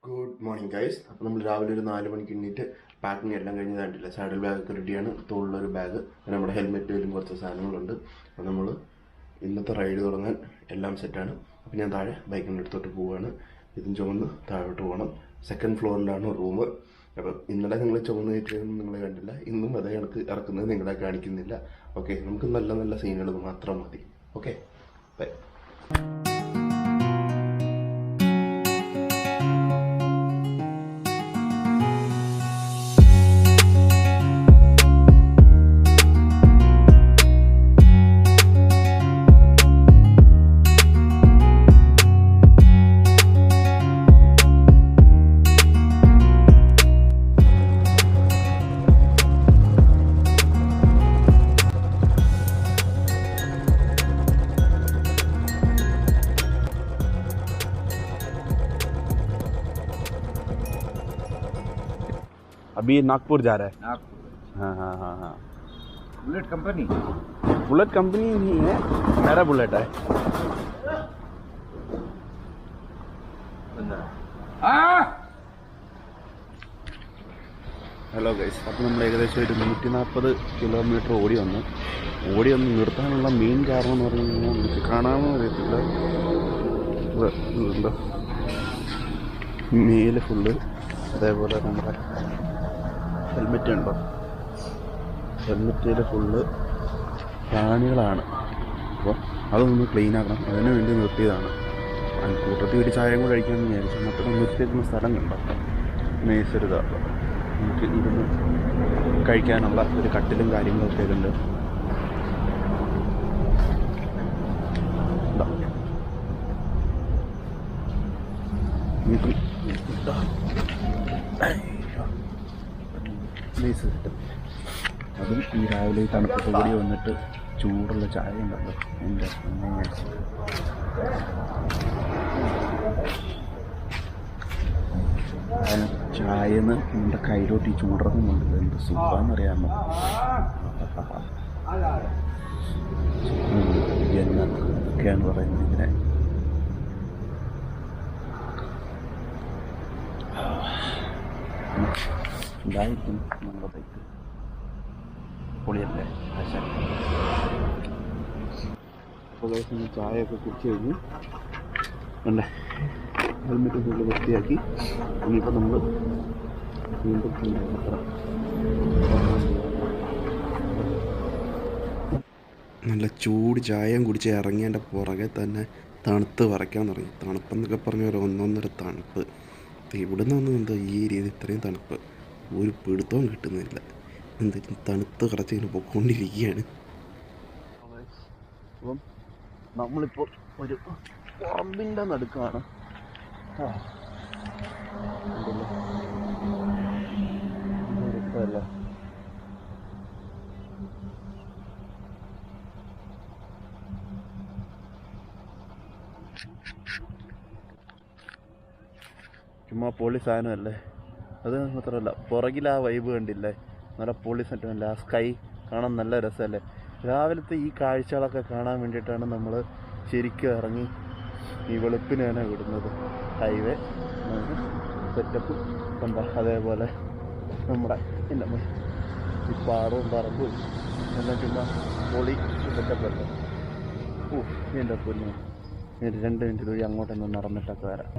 Good morning guys. അപ്പോൾ നമ്മൾ രാവിലെ ഒരു 4 മണിക്ക് എണ്ണീറ്റ് പാക്കിംഗ് എല്ലാം കഴിഞ്ഞതായിട്ടില്ല. സാഡിൽ ബാഗൊക്കെ റെഡിയാണ്. തോളിലൊരു ബാഗ്, പിന്നെ നമ്മുടെ ഹെൽമെറ്റിലും കുറച്ച് സാധനങ്ങളുണ്ട്. അപ്പോൾ നമ്മൾ ഇന്നത്തെ റൈഡ് തുടങ്ങാൻ എല്ലാം സെറ്റാണ്. അപ്പോൾ ഞാൻ താഴെ ബൈക്കിൻ്റെ അടുത്തോട്ട് പോവുകയാണ്. ഇതും ചുമന്ന് താഴോട്ട് പോകണം. 2nd ഫ്ലോറിലാണ് room. അപ്പം ഇന്നലെ നിങ്ങൾ ചുമന്ന് കയറ്റിയൊന്നും നിങ്ങൾ കണ്ടില്ല. ഇന്നും അതേ കണക്ക് ഇറക്കുന്നത് നിങ്ങളെ കാണിക്കുന്നില്ല. ഓക്കെ, നമുക്ക് നല്ല നല്ല സീനുകൾ മാത്രം മതി. Okay, bye. अभी नागपुर जा रहा है. नागपुर. हाँ. बुलेट कंपनी नहीं है, मेरा बुलेट है. ഹലോ ഗൈസ്, അപ്പോൾ നമ്മൾ ഏകദേശം ഒരു 140 കിലോമീറ്റർ ഓടി വന്ന് നിർത്താനുള്ള മെയിൻ കാരണം എന്ന് പറഞ്ഞു കഴിഞ്ഞാൽ നമുക്ക് കാണാമെന്ന് അറിയത്തില്ല, മേല് ഫുള്ള്, അതേപോലെ നമ്മുടെ ഹെൽമെറ്റ് ഉണ്ടോ, ഹെൽമെറ്റിൽ ഫുള്ള് പ്രാണികളാണ്. അപ്പോൾ അതൊന്ന് ക്ലീൻ ആക്കണം, അതിന് വേണ്ടി നിർത്തിയതാണ്. കൂട്ടത്തിൽ ഒരു ചായയും കൂടെ കഴിക്കാമെന്ന് വിചാരിച്ചു. മറ്റൊരു നിർത്തിയിരിക്കുന്ന സ്ഥലം കണ്ടോ, മേസരുതാണ്. നമുക്ക് ഇരുന്ന് കഴിക്കാനുള്ള ഒരു കട്ടിലും കാര്യങ്ങളൊക്കെ ഉണ്ട്. അതും ഈ രാവിലെ തണുപ്പത്ത് കൂടി വന്നിട്ട് ചൂടുള്ള ചായ ഉണ്ടല്ലോ, എൻ്റെ ചായന്ന് നമ്മുടെ കയ്യിലോട്ട് ഈ ചൂടിറങ്ങുന്നുണ്ട്. എന്ത് സുഖാന്നറിയാമോ. എന്നൊക്കെയാണ് പറയുന്നത് ഇതിനെ. ഇതായിരിക്കും നമ്മുടെ ബൈക്ക്. പൊളിയല്ലേ. അപ്പോൾ ചായയൊക്കെ കുടിച്ച് കഴിഞ്ഞ് അല്ലേ ഹെൽമെറ്റ് ഫുള്ള് വൃത്തിയാക്കി ഇനിയിപ്പോൾ നമ്മൾ വീണ്ടും നല്ല ചൂട് ചായയും കുടിച്ച് ഇറങ്ങിയതിൻ്റെ പുറകെ തന്നെ തണുത്ത് വരയ്ക്കാൻ തുടങ്ങി. തണുപ്പെന്നൊക്കെ പറഞ്ഞ ഒരു 1-1.5 തണുപ്പ്. ഇവിടെ നിന്നൊന്നും എന്തോ ഈ രീതി ഇത്രയും തണുപ്പ് ഒരു പിടുത്തവും കിട്ടുന്നില്ല. എന്തെങ്കിലും തണുത്ത് കുറച്ച് ഇങ്ങനെ പൊയ്ക്കൊണ്ടിരിക്കുകയാണ്. അപ്പം നമ്മളിപ്പോൾ ഒരു പറമ്പിൻ്റെ നടുക്കാണ്. രസമല്ലേ. ചുമ്മാ പൊളി സാധനമല്ലേ. അത് മാത്രമല്ല, പുറകിൽ ആ വൈബ് കണ്ടില്ലേ, നല്ല പൊളി സെറ്റല്ലേ. ആ സ്കൈ കാണാൻ നല്ല രസമല്ലേ. രാവിലത്തെ ഈ കാഴ്ചകളൊക്കെ കാണാൻ വേണ്ടിയിട്ടാണ് നമ്മൾ ശരിക്കും ഇറങ്ങി ഈ വെളുപ്പിന് തന്നെ വിടുന്നത്. ഹൈവേ സെറ്റപ്പ് എന്താ, അതേപോലെ നമ്മുടെ ഈ പാടവും പറമ്പും എല്ലാം ചുമ്മാ പൊളി സെറ്റപ്പല്ലേ. എൻ്റെ പൊന്നു, 2 മിനിറ്റ് വഴി അങ്ങോട്ടൊന്ന് നടന്നിട്ടൊക്കെ വരാം.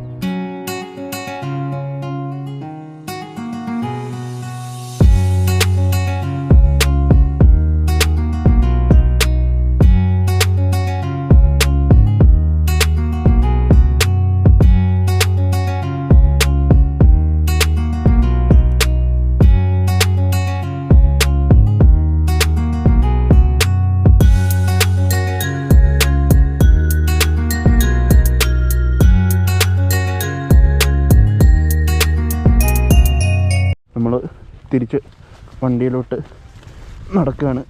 നമ്മൾ തിരിച്ച് വണ്ടിയിലോട്ട് നടക്കുകയാണ്.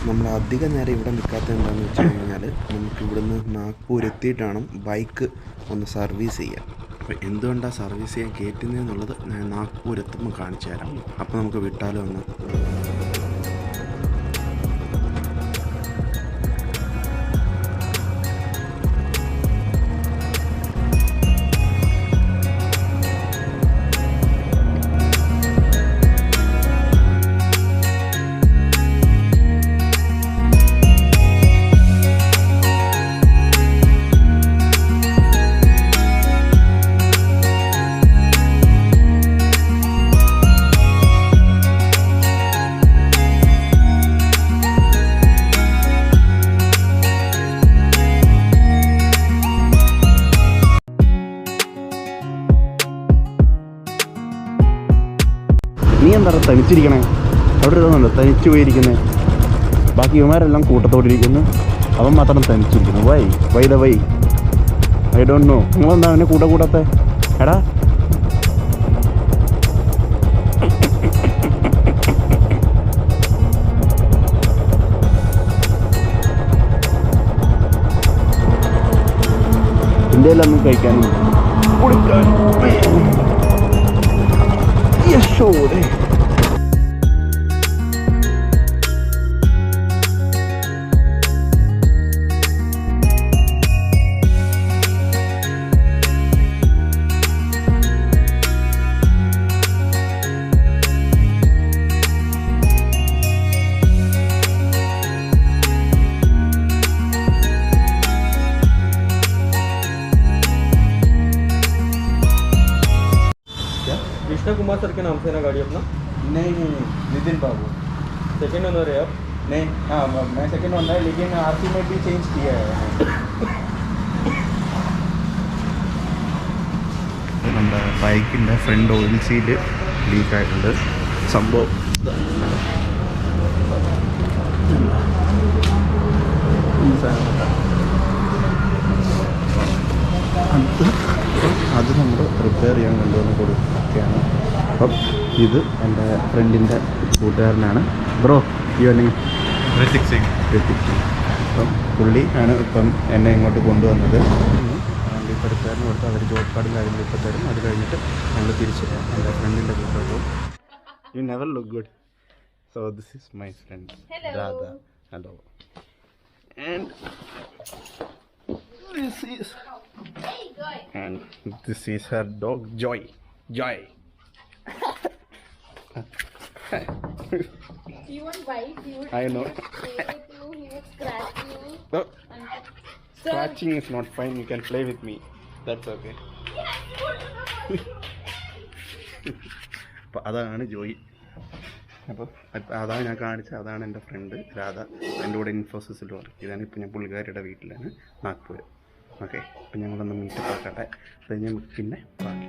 നമ്മൾ അധിക നേരം ഇവിടെ നിൽക്കാത്തത് എന്താണെന്ന് വെച്ച് കഴിഞ്ഞാൽ നമുക്ക് ഇവിടുന്ന് നാഗ്പൂർ എത്തിയിട്ടാണ് ബൈക്ക് ഒന്ന് സർവീസ് ചെയ്യാം. അപ്പോൾ എന്തുകൊണ്ടാണ് സർവീസ് ചെയ്യാൻ കയറ്റുന്നതെന്നുള്ളത് ഞാൻ നാഗ്പൂർ എത്തുമ്പോൾ കാണിച്ചു തരാം. അപ്പോൾ നമുക്ക് വിട്ടാലോ ഒന്ന്. നീ എന്താ തനിച്ചിരിക്കണേ? അവിടെ ഇരുന്നുണ്ടോ തനിച്ചു പോയിരിക്കുന്നത്? ബാക്കി ഇവന്മാരെല്ലാം കൂട്ടത്തോടിരിക്കുന്നു, അവൻ മാത്രം തനിച്ചിരിക്കുന്നു. Why the why I don't know. നിങ്ങളെന്താ അവനെ കൂട്ടത്തെ? എടാ ഇന്ത്യയിലൊന്നും കഴിക്കാനും കുടിക്കാനും യശോടെ. कृष्णा कुमार सर के नाम से ना गाड़ी अपना? नहीं नितिन बाबू। सेकेंड ओनर है आप? नहीं, हाँ मैं सेकंड ओनर है, लेकिन आरसी में भी चेंज किया है। നമ്മുടെ ബൈക്കിൻ്റെ ഫ്രണ്ട് ഓയിൽ സീറ്റ് ലീക്കായിട്ടുണ്ട്. സംഭവം അത് നമ്മൾ റിപ്പയർ ചെയ്യാൻ കൊണ്ടുവന്ന് കൊടുക്കുകയാണ്. അപ്പം ഇത് എൻ്റെ ഫ്രണ്ടിൻ്റെ കൂട്ടുകാരനാണ്. Bro your name? Hrithik Singh. അപ്പം പുള്ളി ആണ് ഇപ്പം എന്നെ ഇങ്ങോട്ട് കൊണ്ടുവന്നത്. ഇപ്പോൾ റിപ്പയറിന് കൊടുത്ത് അവർ ജോബ് കാർഡും കാര്യങ്ങളും ഇപ്പോൾ തരും. അത് കഴിഞ്ഞിട്ട് ഞങ്ങൾ തിരിച്ച് എൻ്റെ ഫ്രണ്ടിൻ്റെ കൂടെ പോകും. You never look good. So this is my friend Radha. Hello. And this is her dog Joy. You won't bite, you would I know. play with you, he would scratch you. No, And scratching is not fine. You can play with me. That's okay. അപ്പോൾ അതാണ് ജോയി. അപ്പോൾ അതാണ് ഞാൻ കാണിച്ചത്. അതാണ് എൻ്റെ front Radha. എൻ്റെ കൂടെ ഇൻഫോസിസിൽ വർക്ക് ചെയ്താണ്. ഇപ്പോൾ ഞാൻ പുള്ളിക്കാരിയുടെ വീട്ടിലാണ് നാഗ്പൂർ. ഓക്കെ, അപ്പം ഞങ്ങളൊന്ന് മീറ്റപ്പ് ആക്കട്ടെ. അത് കഴിഞ്ഞ് പിന്നെ ബാക്കി